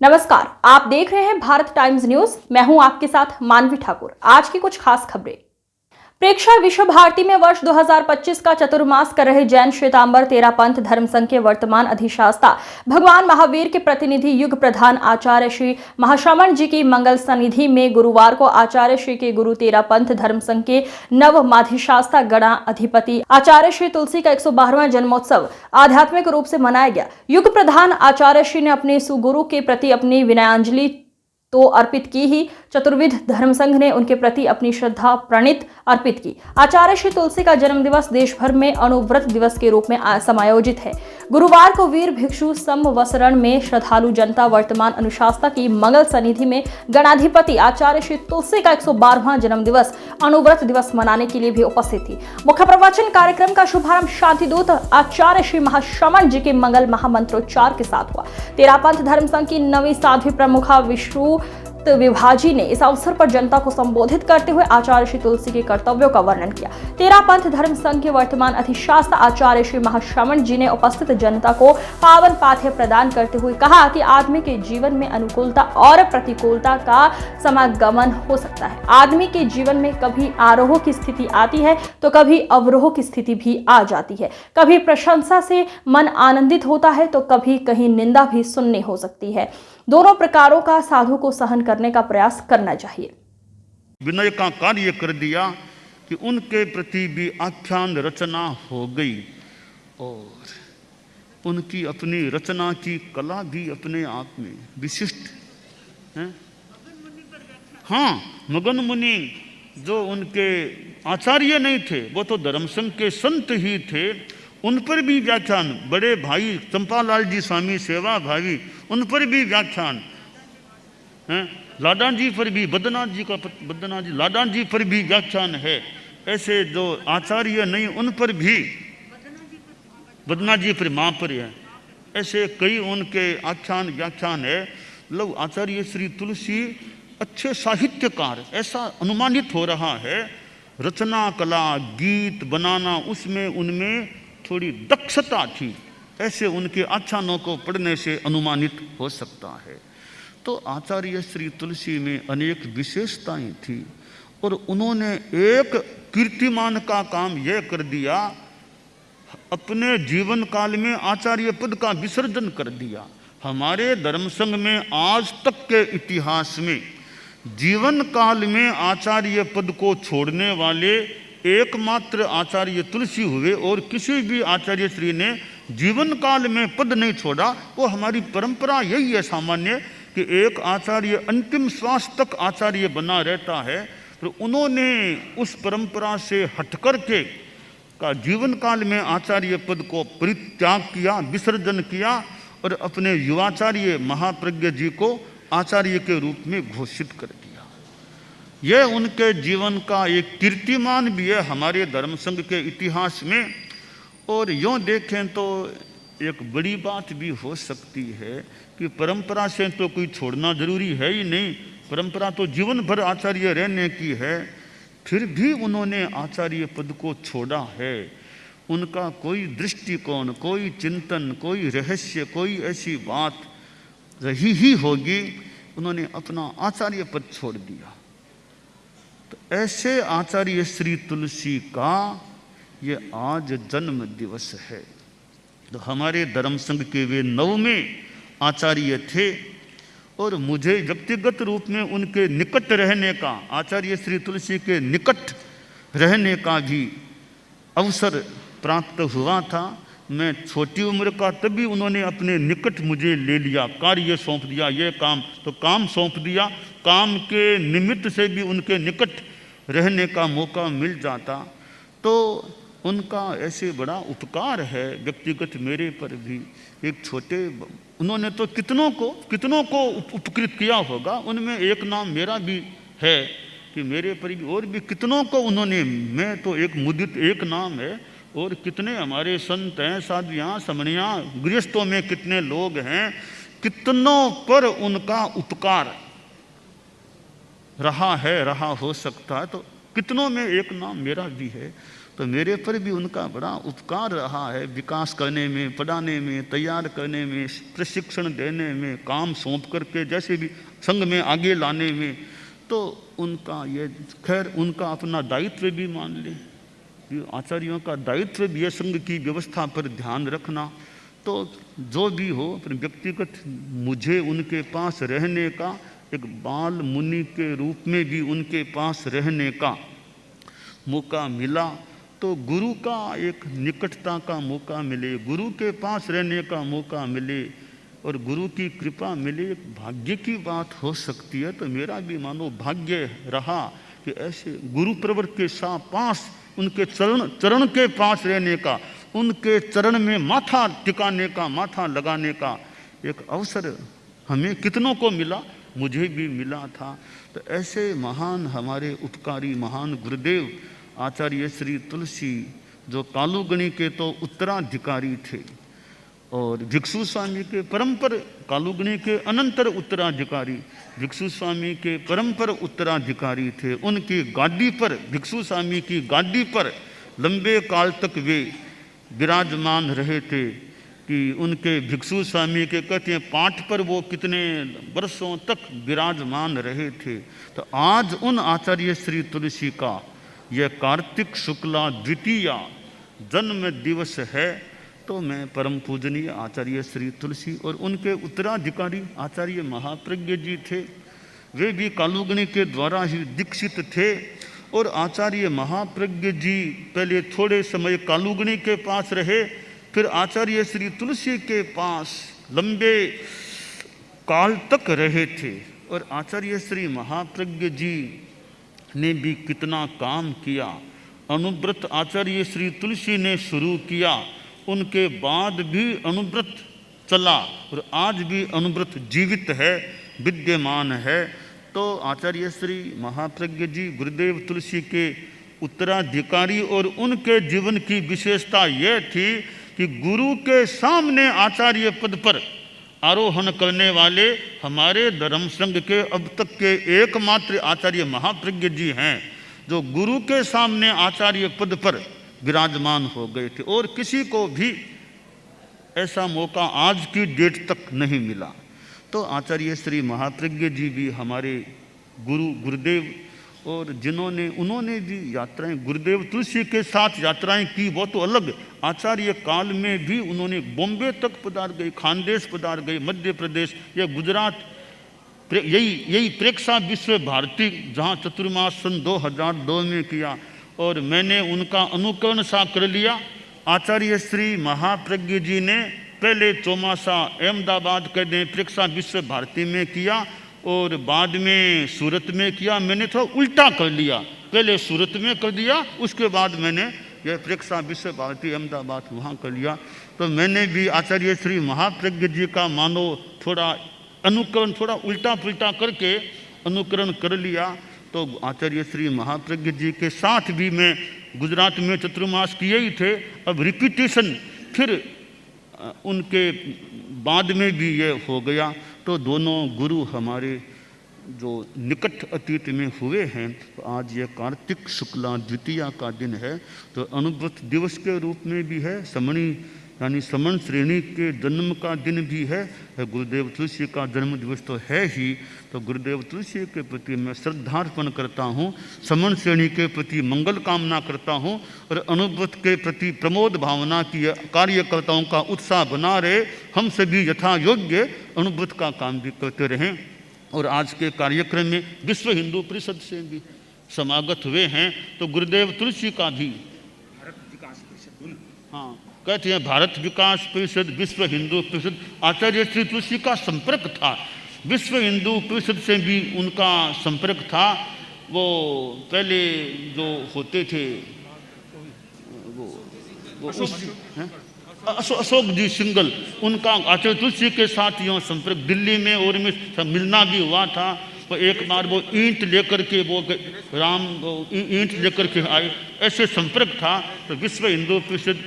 नमस्कार, आप देख रहे हैं भारत टाइम्स न्यूज। मैं हूं आपके साथ मानवी ठाकुर। आज की कुछ खास खबरें। प्रेक्षण विश्व भारती में वर्ष 2025 का चतुर्मास कर रहे जैन श्वेतांबर तेरापंथ धर्म संघ के वर्तमान अधिशास्ता भगवान महावीर के प्रतिनिधि युग प्रधान आचार्य श्री महाश्रमण जी की मंगल सन्निधि में गुरुवार को आचार्य श्री के गुरु तेरापंथ धर्म संघ के नव माधिशास्ता गणा अधिपति आचार्य श्री तुलसी का 112वां जन्मोत्सव आध्यात्मिक रूप से मनाया गया। युग प्रधान आचार्य श्री ने अपने सुगुरु के प्रति अपनी विनयाञ्जलि तो अर्पित की ही, चतुर्विध धर्म संघ ने उनके प्रति अपनी श्रद्धा प्रणित अर्पित की। आचार्य श्री तुलसी का जन्म दिवस देश भर में अणुव्रत दिवस के रूप में समायोजित है। गुरुवार को वीर भिक्षु संवत्सरण में श्रद्धालु जनता वर्तमान अनुशास्ता की मंगल सन्निधि में गणाधिपति आचार्य श्री तुलसी का 112वां जन्म दिवस अणुव्रत दिवस मनाने के लिए भी उपस्थित थी। मुख्य प्रवचन कार्यक्रम का शुभारंभ शांतिदूत आचार्य श्री महाश्रमण जी के मंगल महामंत्रोच्चार के साथ हुआ। तेरापंथ धर्म संघ की नवी साध्वी प्रमुखा विष्णु विभाजी ने इस अवसर पर जनता को संबोधित करते हुए आचार्य श्री तुलसी के कर्तव्यों का वर्णन किया। तेरापंथ धर्म संघ के वर्तमान अधिशास्ता आचार्य श्री महाश्रमण जी ने उपस्थित जनता को पावन पाठ्य प्रदान करते हुए कहा कि आदमी के जीवन में अनुकूलता और प्रतिकूलता का समागमन हो सकता है। आदमी के जीवन में कभी आरोह की स्थिति आती है तो कभी अवरोह की स्थिति भी आ जाती है। कभी प्रशंसा से मन आनंदित होता है तो कभी कहीं निंदा भी सुननी हो सकती है। दोनों प्रकारों का साधु को सहन करने का प्रयास करना चाहिए। विनय का कार्य कर दिया कि उनके प्रति भी आख्यान रचना हो गई और उनकी अपनी रचना की कला भी अपने आप में विशिष्ट है। हाँ, मगन मुनि जो उनके आचार्य नहीं थे, वो तो धर्मसंघ के संत ही थे। उन पर भी व्याख्यान, बड़े भाई चंपालाल जी स्वामी सेवा भावी, उन पर भी व्याख्यान हैं। लाडान जी पर भी, बद्रीनाथ जी लाडान जी पर भी व्याख्यान है। ऐसे जो आचार्य नहीं उन पर भी, बद्रीनाथ जी पर माँ पर है, ऐसे कई उनके आख्यान व्याख्यान है। लोग आचार्य श्री तुलसी अच्छे साहित्यकार ऐसा अनुमानित हो रहा है। रचना कला, गीत बनाना, उसमें उनमें थोड़ी दक्षता थी, ऐसे उनके आख्यानों को पढ़ने से अनुमानित हो सकता है। तो आचार्य श्री तुलसी में अनेक विशेषताएं थी और उन्होंने एक कीर्तिमान का काम यह कर दिया, अपने जीवन काल में आचार्य पद का विसर्जन कर दिया। हमारे धर्म संघ में आज तक के इतिहास में जीवन काल में आचार्य पद को छोड़ने वाले एकमात्र आचार्य तुलसी हुए और किसी भी आचार्य श्री ने जीवन काल में पद नहीं छोड़ा। वो हमारी परंपरा यही है सामान्य कि एक आचार्य अंतिम श्वास तक आचार्य बना रहता है। तो उन्होंने उस परंपरा से हटकर के का जीवन काल में आचार्य पद को परित्याग किया, विसर्जन किया और अपने युवाचार्य महाप्रज्ञ जी को आचार्य के रूप में घोषित कर दिया। यह उनके जीवन का एक कीर्तिमान भी है हमारे धर्म संघ के इतिहास में। और यूँ देखें तो एक बड़ी बात भी हो सकती है कि परंपरा से तो कोई छोड़ना जरूरी है ही नहीं, परंपरा तो जीवन भर आचार्य रहने की है। फिर भी उन्होंने आचार्य पद को छोड़ा है। उनका कोई दृष्टिकोण, कोई चिंतन, कोई रहस्य, कोई ऐसी बात रही ही होगी, उन्होंने अपना आचार्य पद छोड़ दिया। तो ऐसे आचार्य श्री तुलसी का ये आज जन्म दिवस है। तो हमारे धर्म संघ के वे 9वें आचार्य थे और मुझे व्यक्तिगत रूप में उनके निकट रहने का, आचार्य श्री तुलसी के निकट रहने का भी अवसर प्राप्त हुआ था। मैं छोटी उम्र का, तभी उन्होंने अपने निकट मुझे ले लिया, कार्य सौंप दिया, ये काम तो काम सौंप दिया। काम के निमित्त से भी उनके निकट रहने का मौका मिल जाता तो उनका ऐसे बड़ा उपकार है व्यक्तिगत मेरे पर भी। एक छोटे, उन्होंने तो कितनों को उपकृत किया होगा, उनमें एक नाम मेरा भी है कि मेरे पर भी और भी कितनों को उन्होंने, मैं तो एक मुदित एक नाम है और कितने हमारे संत हैं, साधुयाँ, समणियाँ, गृहस्थों में कितने लोग हैं, कितनों पर उनका उपकार रहा है, रहा हो सकता है। तो कितनों में एक नाम मेरा भी है। तो मेरे पर भी उनका बड़ा उपकार रहा है, विकास करने में, पढ़ाने में, तैयार करने में, प्रशिक्षण देने में, काम सौंप करके जैसे भी संघ में आगे लाने में। तो उनका ये खैर उनका अपना दायित्व भी मान ले, आचार्यों का दायित्व भी है संघ की व्यवस्था पर ध्यान रखना। तो जो भी हो, अपने व्यक्तिगत मुझे उनके पास रहने का, एक बाल मुनि के रूप में भी उनके पास रहने का मौका मिला, तो गुरु का एक निकटता का मौका मिले, गुरु के पास रहने का मौका मिले और गुरु की कृपा मिले, एक भाग्य की बात हो सकती है। तो मेरा भी मानो भाग्य रहा कि ऐसे गुरु प्रवर के पास, उनके चरण के पास रहने का, उनके चरण में माथा टिकाने का, माथा लगाने का एक अवसर हमें कितनों को मिला, मुझे भी मिला था। तो ऐसे महान हमारे उपकारी महान गुरुदेव आचार्य श्री तुलसी, जो कालूगणी के तो उत्तराधिकारी थे और भिक्षु स्वामी के परंपर, कालूगणी के अनंतर उत्तराधिकारी भिक्षु स्वामी के परंपर उत्तराधिकारी थे। उनकी गादी पर, भिक्षु स्वामी की गादी पर लंबे काल तक वे विराजमान रहे थे कि उनके भिक्षु स्वामी के कहते हैं पाठ पर वो कितने वर्षों तक विराजमान रहे थे। तो आज उन आचार्य श्री तुलसी का यह कार्तिक शुक्ला द्वितीया जन्म दिवस है। तो मैं परम पूजनीय आचार्य श्री तुलसी और उनके उत्तराधिकारी आचार्य महाप्रज्ञ जी थे, वे भी कालूगणी के द्वारा ही दीक्षित थे। और आचार्य महाप्रज्ञ जी पहले थोड़े समय कालूगणी के पास रहे, फिर आचार्य श्री तुलसी के पास लंबे काल तक रहे थे। और आचार्य श्री महाप्रज्ञ जी ने भी कितना काम किया। अनुव्रत आचार्य श्री तुलसी ने शुरू किया, उनके बाद भी अनुव्रत चला और आज भी अनुव्रत जीवित है, विद्यमान है। तो आचार्य श्री महाप्रज्ञ जी गुरुदेव तुलसी के उत्तराधिकारी और उनके जीवन की विशेषता यह थी कि गुरु के सामने आचार्य पद पर आरोहण करने वाले हमारे धर्म संघ के अब तक के एकमात्र आचार्य महाप्रज्ञ जी हैं, जो गुरु के सामने आचार्य पद पर विराजमान हो गए थे। और किसी को भी ऐसा मौका आज की डेट तक नहीं मिला। तो आचार्य श्री महाप्रज्ञ जी भी हमारे गुरुदेव, और उन्होंने भी यात्राएं गुरुदेव तुलसी के साथ यात्राएं की, वो तो अलग। आचार्य काल में भी उन्होंने बॉम्बे तक पधार गए, खानदेश पधार गए, मध्य प्रदेश या गुजरात, यही प्रेक्षा विश्व भारती जहाँ चतुर्मास सन 2002 में किया। और मैंने उनका अनुकरण सा कर लिया। आचार्य श्री महाप्रज्ञ जी ने पहले चौमासा अहमदाबाद के दें प्रेक्षा विश्व भारती में किया और बाद में सूरत में किया। मैंने थोड़ा उल्टा कर लिया, पहले सूरत में कर दिया, उसके बाद मैंने यह प्रेक्षा विश्व भारती अहमदाबाद वहाँ कर लिया। तो मैंने भी आचार्य श्री महाप्रज्ञ जी का मानो थोड़ा अनुकरण, थोड़ा उल्टा पुल्टा करके अनुकरण कर लिया। तो आचार्य श्री महाप्रज्ञ जी के साथ भी मैं गुजरात में चतुर्मास किए ही थे। अब रिपीटेशन फिर उनके बाद में भी ये हो गया। तो दोनों गुरु हमारे जो निकट अतीत में हुए हैं। तो आज ये कार्तिक शुक्ला द्वितीया का दिन है, तो अनुव्रत दिवस के रूप में भी है, समणी यानी समण श्रेणी के जन्म का दिन भी है। गुरुदेव तुलसी का जन्म दिवस तो है ही। तो गुरुदेव तुलसी के प्रति मैं श्रद्धार्पण करता हूँ, समण श्रेणी के प्रति मंगल कामना करता हूँ और अनुव्रत के प्रति प्रमोद भावना की कार्यकर्ताओं का उत्साह बना रहे। हम सभी यथा योग्य अनुव्रत का काम भी करते रहें। और आज के कार्यक्रम में विश्व हिंदू परिषद से भी समागत हुए हैं। तो गुरुदेव तुलसी का भी कहते हैं भारत विकास परिषद, विश्व हिंदू परिषद, आचार्य श्री तुलसी का संपर्क था। विश्व हिंदू परिषद से भी उनका संपर्क था। वो पहले जो होते थे वो अशोक जी सिंगल, उनका आचार्य तुलसी के साथ यूँ संपर्क दिल्ली में और में मिलना भी हुआ था। तो एक बार वो ईंट लेकर के ईंट लेकर के आए, ऐसे संपर्क था। तो विश्व हिंदू परिषद